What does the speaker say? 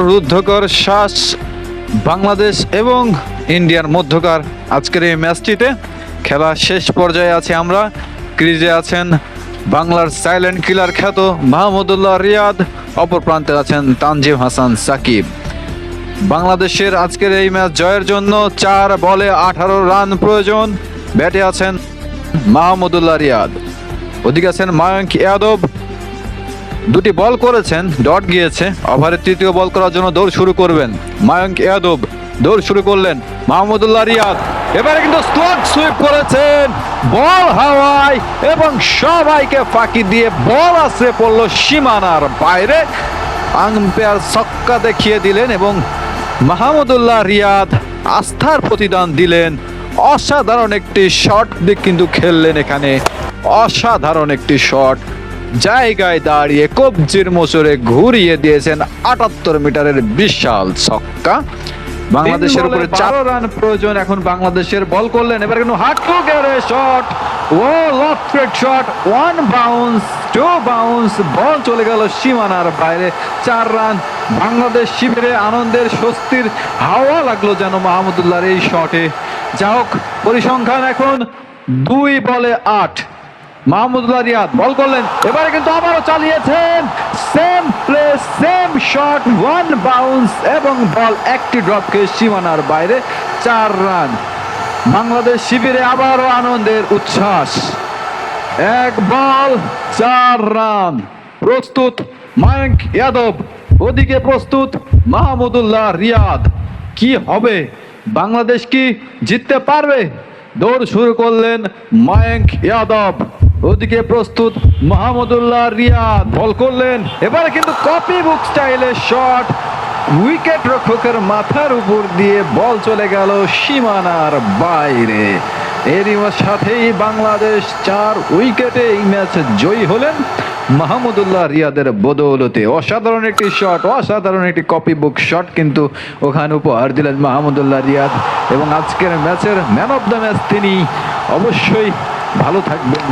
রুদ্ধকর শ্বাস বাংলাদেশ এবং ইন্ডিয়ার মধ্যকার আজকের এই ম্যাচটিতে খেলা শেষ পর্যায়ে আছে। আমরা ক্রিজে আছেন বাংলার সাইলেন্ট কিলার খ্যাত মাহমুদুল্লাহ রিয়াদ, অপর প্রান্তে আছেন তানজিম হাসান সাকিব। বাংলাদেশের আজকের এই ম্যাচ জয়ের জন্য 4 বলে 18 রান প্রয়োজন। ব্যাটে আছেন মাহমুদুল্লাহ রিয়াদ, ওদিকে আছেন মায়াঙ্ক যাদব। দুটি বল করেছেন, ডট গিয়েছে। ওভারের তৃতীয় বল করার জন্য দৌড় শুরু করবেন মায়াঙ্ক যাদব। দৌড় শুরু করলেন মাহমুদুল্লাহ রিয়াদ। এবারে কিন্তু স্লগ সুইপ করেছেন, বল হাওয়ায় এবং সবাইকে ফাঁকি দিয়ে বল আসে পড়ল সীমানার বাইরে। আম্পায়ার ছক্কা দেখিয়ে দিলেন এবং মাহমুদুল্লাহ রিয়াদ আস্থার প্রতিদান দিলেন। অসাধারণ একটি শট কিন্তু খেললেন এখানে, অসাধারণ একটি শট। জায়গায় দাঁড়িয়ে কবজির মোচড়ে ঘুরিয়ে দিয়েছেন 78 মিটারের বিশাল ছক্কা। বাংলাদেশের উপরে 4 রান প্রয়োজন। এখন বাংলাদেশের বল করলেন, এবার কিন্তু হাঁটু গেড়ে শট, ও লফটেড শট, 1 বাউন্স 2 বাউন্স, বল চলে গেল সীমানার বাইরে। 4 রান। বাংলাদেশ শিবিরে আনন্দের স্বস্তির হাওয়া লাগলো যেন মাহমুদুল্লাহর এই শটে। যা হোক, পরিসংখ্যান এখন 2 বলে 8। মাহমুদুল্লাহ রিয়াদ বল করলেন, এবারে কিন্তু আবারও চালিয়েছেন, same play same shot, 1 bounce এবং বল একটি ড্রপকে সীমানার বাইরে। 4 রান। বাংলাদেশ শিবিরে আবারও আনন্দের উচ্ছ্বাস। 1 বল 4 রান। প্রস্তুত মায়াঙ্ক যাদব, ওদিকে প্রস্তুত মাহমুদুল্লাহ রিয়াদ। কি হবে? বাংলাদেশ কি জিততে পারবে? দৌড় শুরু করলেন মায়াঙ্ক যাদব, ওদিকে প্রস্তুত মাহমুদুল্লাহ রিয়াদ। বল করলেন, এবারে কিন্তু কপি বুক স্টাইলের শট, উইকেট রক্ষকের মাথার উপর দিয়ে বল চলে গেল সীমানার বাইরে। এরই সাথেই বাংলাদেশ 4 উইকেটে এই ম্যাচ জয়ী হলেন মাহমুদুল্লাহ রিয়াদের বদৌলতে। অসাধারণ একটি শট, অসাধারণ একটি কপি বুক শট কিন্তু ওখানে উপহার দিলেন মাহমুদুল্লাহ রিয়াদ। এবং আজকের ম্যাচের ম্যান অফ দ্য ম্যাচ তিনি। অবশ্যই ভালো থাকবেন।